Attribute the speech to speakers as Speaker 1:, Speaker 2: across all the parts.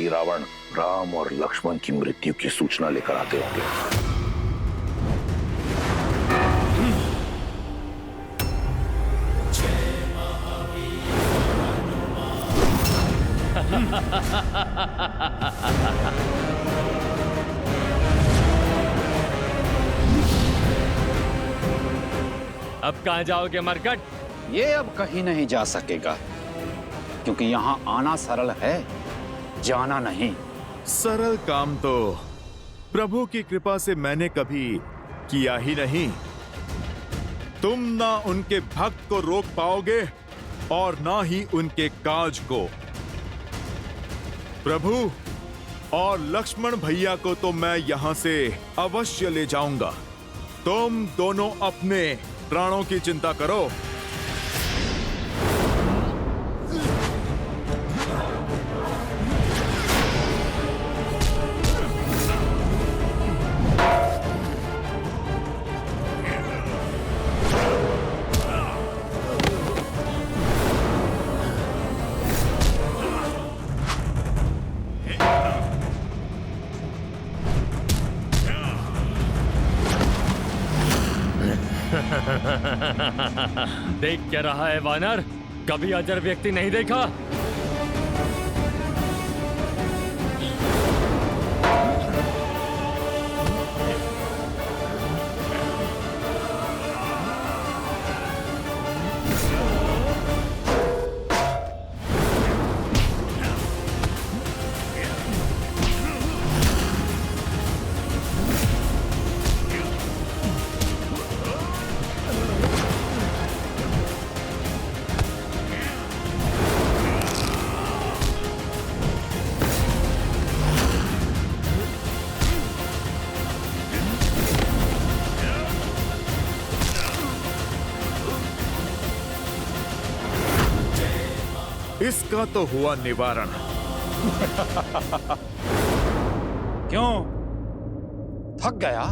Speaker 1: मंत्री रावण राम और लक्ष्मण की मृत्यु की सूचना लेकर आते होंगे।
Speaker 2: अब कहां जाओगे मरकट?
Speaker 3: ये अब कहीं नहीं जा सकेगा, क्योंकि यहाँ आना सरल है, जाना नहीं।
Speaker 4: सरल काम तो प्रभु की कृपा से मैंने कभी किया ही नहीं। तुम ना उनके भक्त को रोक पाओगे और ना ही उनके काज को। प्रभु और लक्ष्मण भैया को तो मैं यहां से अवश्य ले जाऊंगा। तुम दोनों अपने प्राणों की चिंता करो।
Speaker 2: देख क्या रहा है वानर? कभी अजर व्यक्ति नहीं देखा?
Speaker 4: इसका तो हुआ निवारण।
Speaker 3: क्यों? थक गया?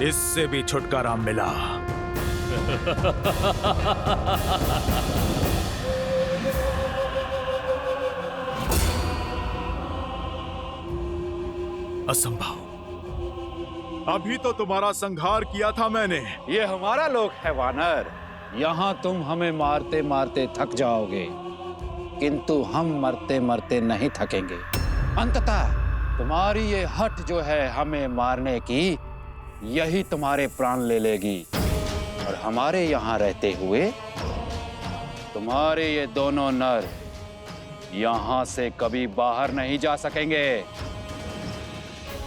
Speaker 4: इससे भी छुटकारा मिला। असंभव। अभी तो तुम्हारा संहार किया था मैंने।
Speaker 3: ये हमारा लोक है वानर। यहाँ तुम हमें मारते मारते थक जाओगे, किंतु हम मरते मरते नहीं थकेंगे। अंततः तुम्हारी ये हट जो है हमें मारने की, यही तुम्हारे प्राण ले लेगी। और हमारे यहाँ रहते हुए तुम्हारे ये दोनों नर यहाँ से कभी बाहर नहीं जा सकेंगे।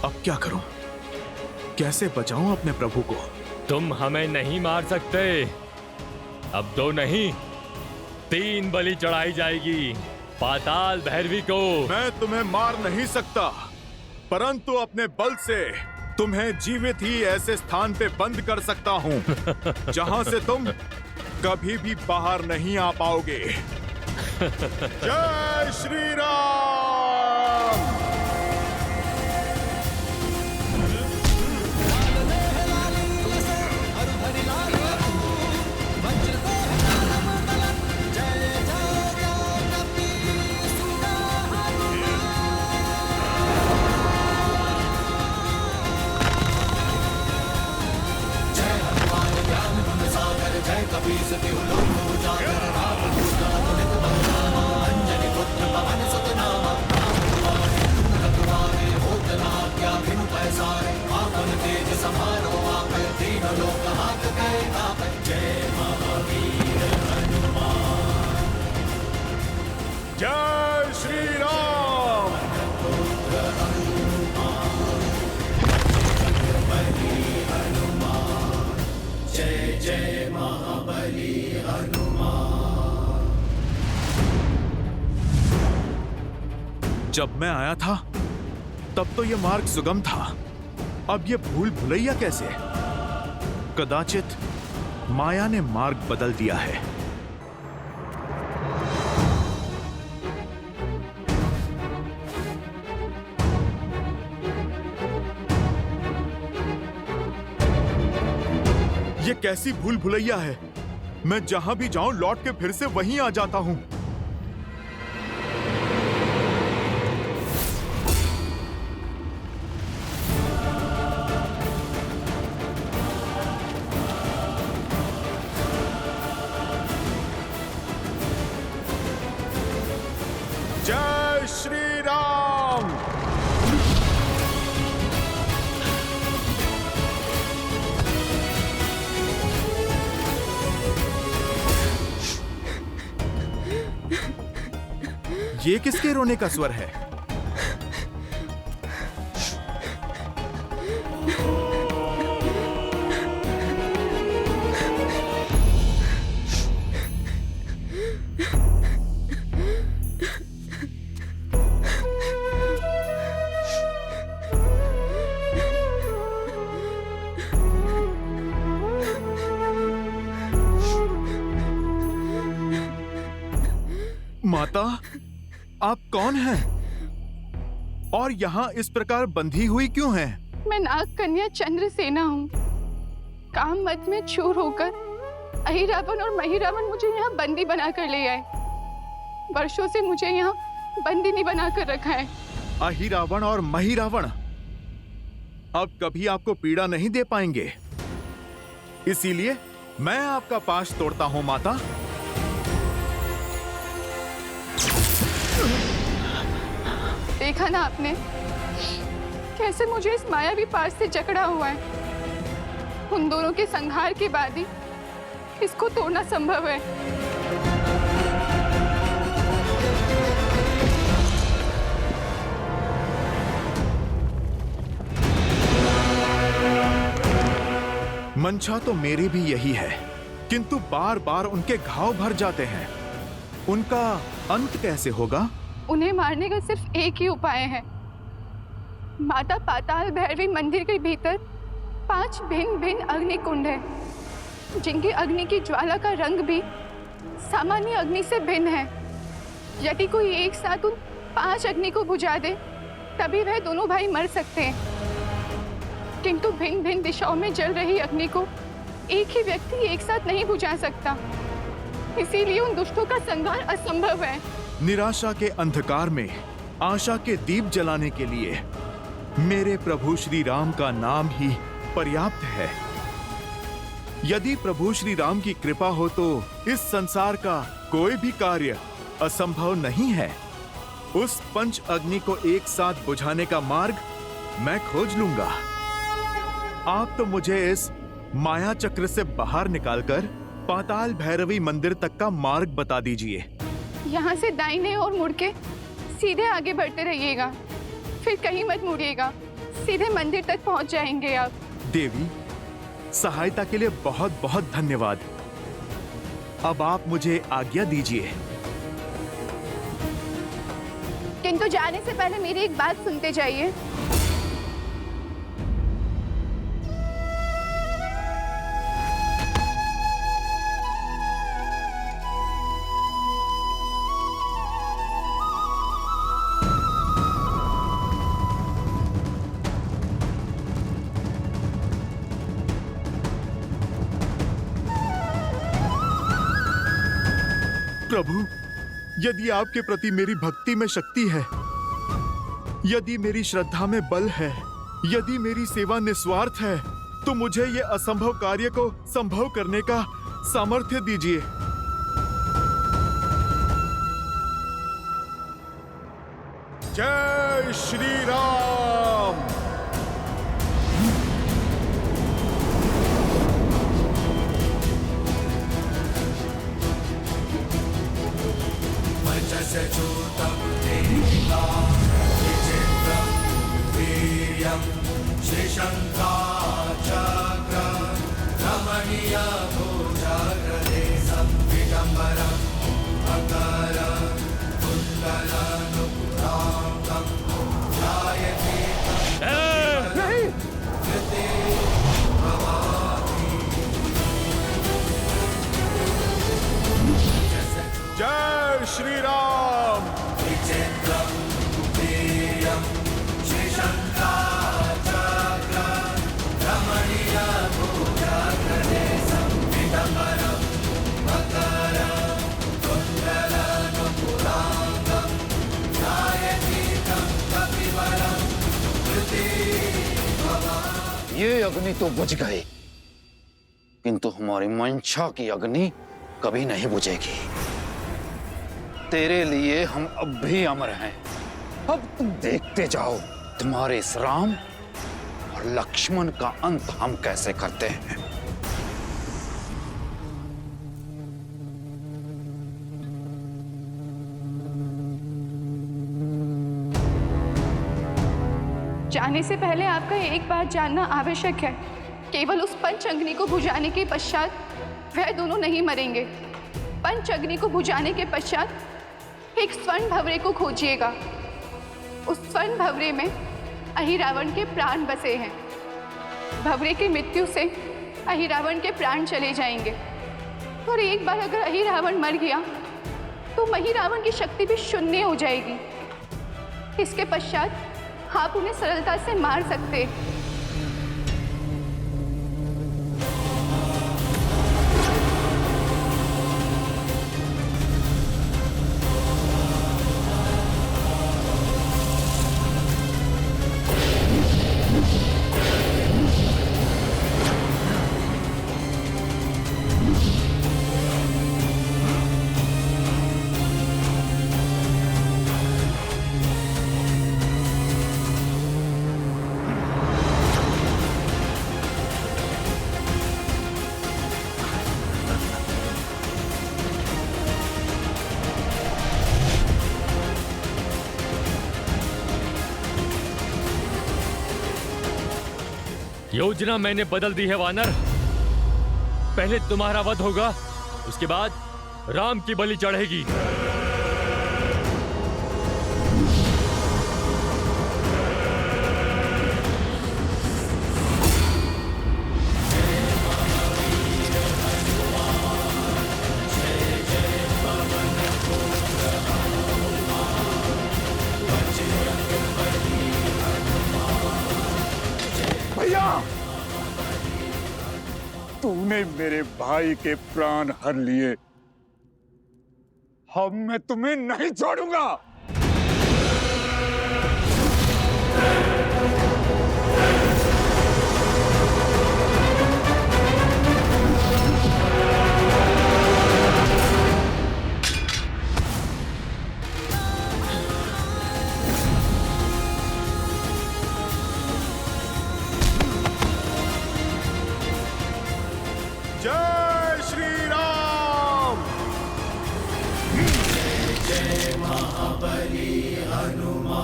Speaker 4: अब क्या करूं? कैसे बचाऊं अपने प्रभु को?
Speaker 2: तुम हमें नहीं मार सकते। अब 2 नहीं 3 बलि चढ़ाई जाएगी पाताल भैरवी को।
Speaker 4: मैं तुम्हें मार नहीं सकता, परंतु अपने बल से तुम्हें जीवित ही ऐसे स्थान पे बंद कर सकता हूं जहां से तुम कभी भी बाहर नहीं आ पाओगे। जय श्री राम। जय श्री राम।
Speaker 5: जय जय महाबली हनुमान।
Speaker 4: जब मैं आया था तब तो यह मार्ग सुगम था, अब यह भूल भुलैया कैसे? कदाचित माया ने मार्ग बदल दिया है। ये कैसी भूल भुलैया है। मैं जहां भी जाऊं लौट के फिर से वहीं आ जाता हूं। जय श्री राम। ये किसके रोने का स्वर है? माता, आप कौन हैं? और यहाँ इस प्रकार बंधी हुई क्यों हैं?
Speaker 6: मैं नाग कन्या चंद्रसेना हूँ। काम मत में चूर होकर अहिरावण और महिरावण मुझे यहाँ बंदी बनाकर ले आए। वर्षों से मुझे यहाँ बंदिनी बनाकर रखा है।
Speaker 4: अहिरावण और महिरावण अब कभी आपको पीड़ा नहीं दे पाएंगे, इसीलिए मैं आपका पाश तोड़ता हूँ माता।
Speaker 6: देखा ना आपने कैसे मुझे इस मायावी पाश से जकड़ा हुआ है। उन दोनों के संहार के बाद ही इसको तोड़ना संभव है।
Speaker 4: मंशा तो मेरी भी यही है, किंतु बार बार उनके घाव भर जाते हैं। उनका अंत कैसे होगा?
Speaker 6: उन्हें मारने का सिर्फ एक ही उपाय है। माता पाताल भैरवी मंदिर के भीतर 5 भिन्न भिन्न अग्नि कुंड है, जिनकी अग्नि की ज्वाला का रंग भी सामान्य अग्नि से भिन्न है। यदि कोई एक साथ उन 5 अग्नि को बुझा दे तभी वह दोनों भाई मर सकते हैं, किंतु भिन्न भिन्न दिशाओं में जल रही अग्नि को एक ही व्यक्ति एक साथ नहीं बुझा सकता। इसीलिए उन दुष्टों का संहार असंभव है।
Speaker 4: निराशा के अंधकार में आशा के दीप जलाने के लिए मेरे प्रभु श्री राम का नाम ही पर्याप्त है। यदि प्रभु श्री राम की कृपा हो तो इस संसार का कोई भी कार्य असंभव नहीं है। उस पंच अग्नि को एक साथ बुझाने का मार्ग मैं खोज लूंगा। आप तो मुझे इस माया चक्र से बाहर निकालकर पाताल भैरवी मंदिर तक का मार्ग बता दीजिए।
Speaker 6: यहाँ से दाहिने ओर मुड़ के सीधे आगे बढ़ते रहिएगा, फिर कहीं मत मुड़िएगा, सीधे मंदिर तक पहुँच जाएंगे आप।
Speaker 4: देवी, सहायता के लिए बहुत बहुत धन्यवाद। अब आप मुझे आज्ञा दीजिए।
Speaker 6: किंतु जाने से पहले मेरी एक बात सुनते जाइए।
Speaker 4: प्रभु, यदि आपके प्रति मेरी भक्ति में शक्ति है, यदि मेरी श्रद्धा में बल है, यदि मेरी सेवा निस्वार्थ है, तो मुझे ये असंभव कार्य को संभव करने का सामर्थ्य दीजिए। जय श्री राम। जय श्री राम।
Speaker 3: ये अग्नि तो बुझ गई, किंतु हमारी मंशा की अग्नि कभी नहीं बुझेगी। तेरे लिए हम अब भी अमर हैं। अब तुम देखते जाओ तुम्हारे इस राम और लक्ष्मण का अंत हम कैसे करते हैं।
Speaker 6: जाने से पहले आपका एक बात जानना आवश्यक है। केवल उस पंच अग्नि को बुझाने के पश्चात वह दोनों नहीं मरेंगे। पंच अग्नि को बुझाने के पश्चात एक स्वर्ण भंवरे को खोजिएगा। उस स्वर्ण भंवरे में अहिरावण के प्राण बसे हैं। भंवरे की मृत्यु से अहिरावण के प्राण चले जाएंगे, और एक बार अगर अहिरावण मर गया तो महिरावण की शक्ति भी शून्य हो जाएगी। इसके पश्चात आप उन्हें सरलता से मार सकते हैं।
Speaker 2: योजना मैंने बदल दी है वानर। पहले तुम्हारा वध होगा, उसके बाद राम की बलि चढ़ेगी।
Speaker 7: तूने मेरे भाई के प्राण हर लिए, अब मैं तुम्हें नहीं छोड़ूंगा।
Speaker 4: जय श्री राम।
Speaker 5: जय महाबली हनुमान।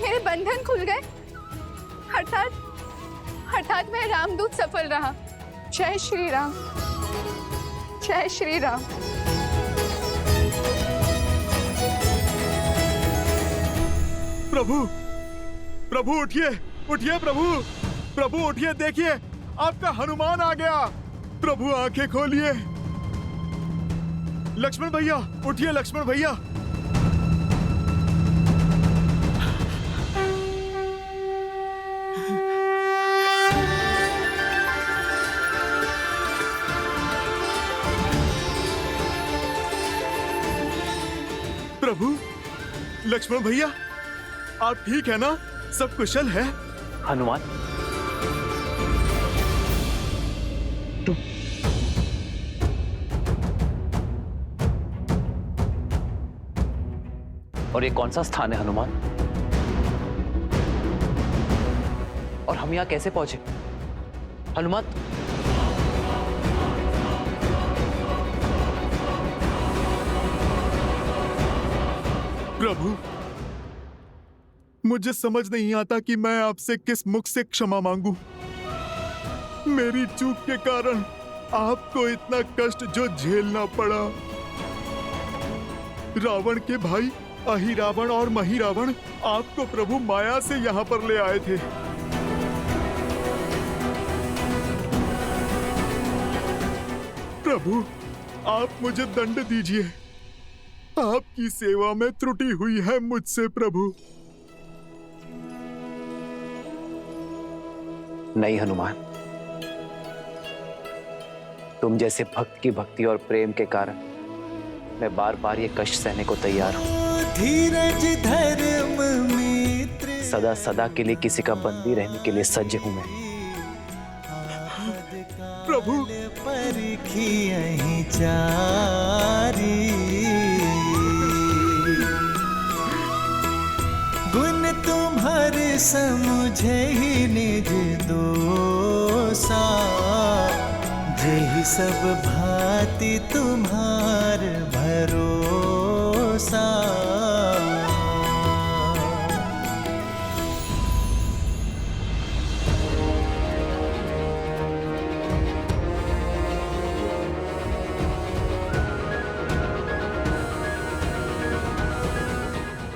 Speaker 6: मेरे बंधन खुल गए, अर्थात मैं रामदूत सफल रहा। जय श्री राम, जय श्री राम।
Speaker 4: प्रभु, प्रभु उठिए, उठिए प्रभु, प्रभु उठिए, देखिए आपका हनुमान आ गया। प्रभु आंखें खोलिए। लक्ष्मण भैया उठिए, लक्ष्मण भैया। प्रभु, लक्ष्मण भैया, आप ठीक है ना? सब कुशल है?
Speaker 8: हनुमान, और ये कौन सा स्थान है हनुमान? और हम यहां कैसे पहुंचे हनुमान?
Speaker 4: प्रभु, मुझे समझ नहीं आता कि मैं आपसे किस मुख से क्षमा मांगू। मेरी चूक के कारण आपको इतना कष्ट जो झेलना पड़ा। रावण के भाई अहिरावण और महिरावण आपको प्रभु माया से यहाँ पर ले आए थे। प्रभु, आप मुझे दंड दीजिए। आपकी सेवा में त्रुटि हुई है मुझसे प्रभु।
Speaker 8: नहीं हनुमान, तुम जैसे भक्त की भक्ति और प्रेम के कारण मैं बार बार ये कष्ट सहने को तैयार हूँ।
Speaker 5: धीरज धर्म मित्र
Speaker 8: सदा सदा के लिए किसी का बंदी रहने के लिए सज्ज हूं मैं।
Speaker 4: प्रभु
Speaker 5: परखी यहीं चारी, गुण तुम्हारे समझे ही निज दोसा, जेहि सब भांति तुम्हार भरोसा।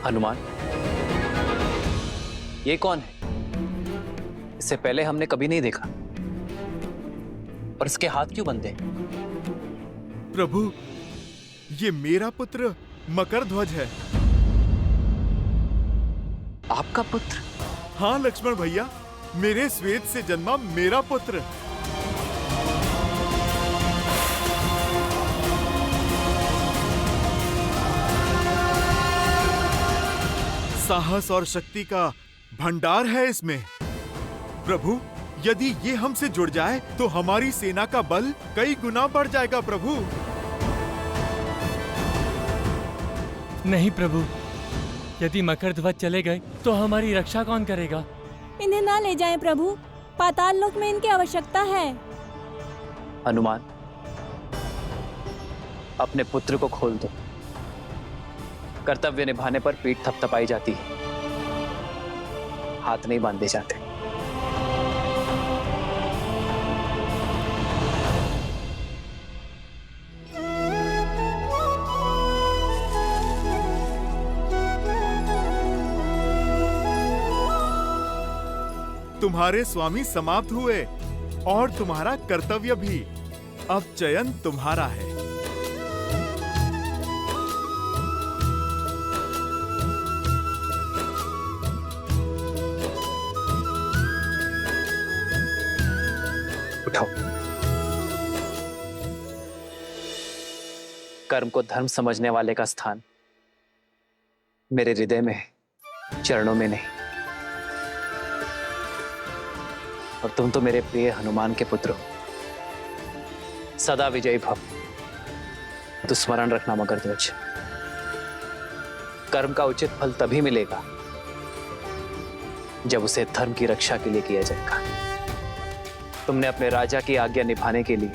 Speaker 8: हनुमान, ये कौन है? इससे पहले हमने कभी नहीं देखा। और इसके हाथ क्यों बंधे?
Speaker 4: प्रभु, ये मेरा पुत्र मकरध्वज है।
Speaker 8: आपका पुत्र?
Speaker 4: हाँ लक्ष्मण भैया, मेरे श्वेत से जन्मा मेरा पुत्र। साहस और शक्ति का भंडार है इसमें। प्रभु, यदि ये हमसे जुड़ जाए तो हमारी सेना का बल कई गुना बढ़ जाएगा प्रभु।
Speaker 2: नहीं प्रभु, यदि मकरध्वज चले गए तो हमारी रक्षा कौन करेगा?
Speaker 9: इन्हें ना ले जाएं प्रभु, पाताल लोक में इनकी आवश्यकता है।
Speaker 8: हनुमान, अपने पुत्र को खोल दो। कर्तव्य निभाने पर पीठ थपथपाई जाती है, हाथ नहीं बांधे जाते।
Speaker 4: तुम्हारे स्वामी समाप्त हुए और तुम्हारा कर्तव्य भी। अब चयन तुम्हारा है।
Speaker 8: उठाओ। कर्म को धर्म समझने वाले का स्थान मेरे हृदय में है, चरणों में नहीं। और तुम तो मेरे प्रिय हनुमान के पुत्र हो। सदा विजयी भव। तो स्मरण रखना मकरध्वज, कर्म का उचित फल तभी मिलेगा जब उसे धर्म की रक्षा के लिए किया जाएगा। तुमने अपने राजा की आज्ञा निभाने के लिए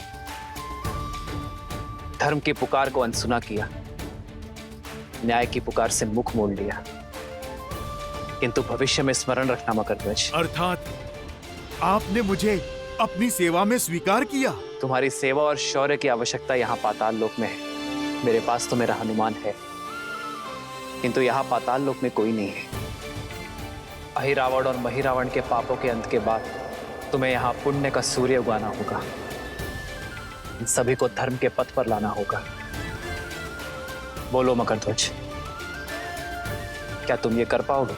Speaker 8: धर्म की पुकार को अनसुना किया, न्याय की पुकार से मुख मोड़ लिया। किंतु भविष्य में स्मरण रखना मकरध्वज,
Speaker 4: अर्थात आपने मुझे अपनी सेवा में स्वीकार किया।
Speaker 8: तुम्हारी सेवा और शौर्य की आवश्यकता यहाँ पाताल लोक में है। मेरे पास तो मेरा हनुमान है, किंतु यहाँ पाताल लोक में कोई नहीं है। अहिरावण और महिरावण के पापों के अंत के बाद तुम्हें यहाँ पुण्य का सूर्य उगाना होगा। इन सभी को धर्म के पथ पर लाना होगा। बोलो मकरध्वज, क्या तुम ये कर पाओगे?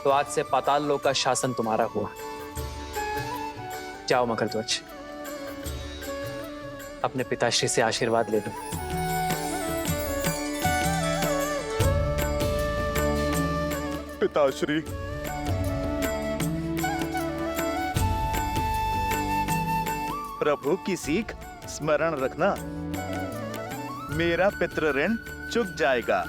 Speaker 8: तो आज से पाताल लोक का शासन तुम्हारा हुआ। जाओ मकरध्वज, अपने पिताश्री से आशीर्वाद ले लो।
Speaker 4: पिताश्री,
Speaker 10: प्रभु की सीख स्मरण रखना, मेरा पितृ ऋण चुक जाएगा।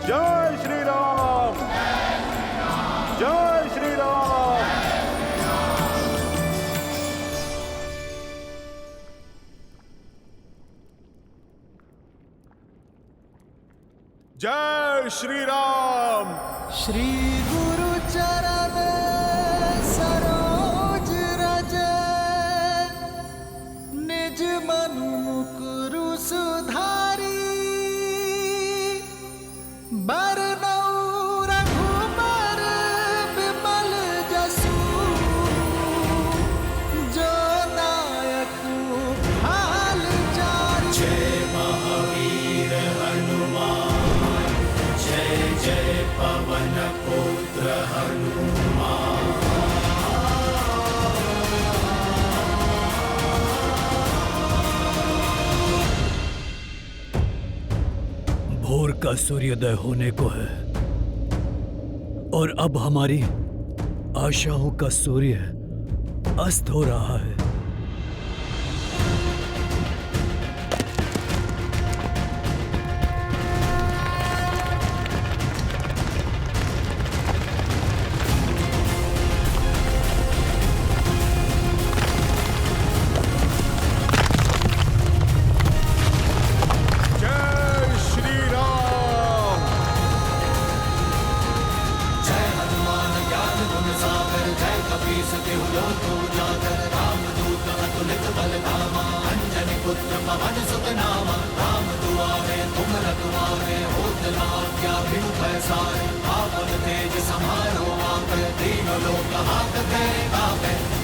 Speaker 7: जय श्री राम, जय श्री राम।
Speaker 4: जय श्री राम।
Speaker 5: श्री गुरु चरण सरोज रज, निज मनु मुकुरु सुधारी, बरनउँ रघुबर विमल जसु,
Speaker 11: भोर का सूर्योदय होने को है और अब हमारी आशाओं का सूर्य अस्त हो रहा है।
Speaker 5: तेज समारो आप तीनों लोग हाथ थे कापे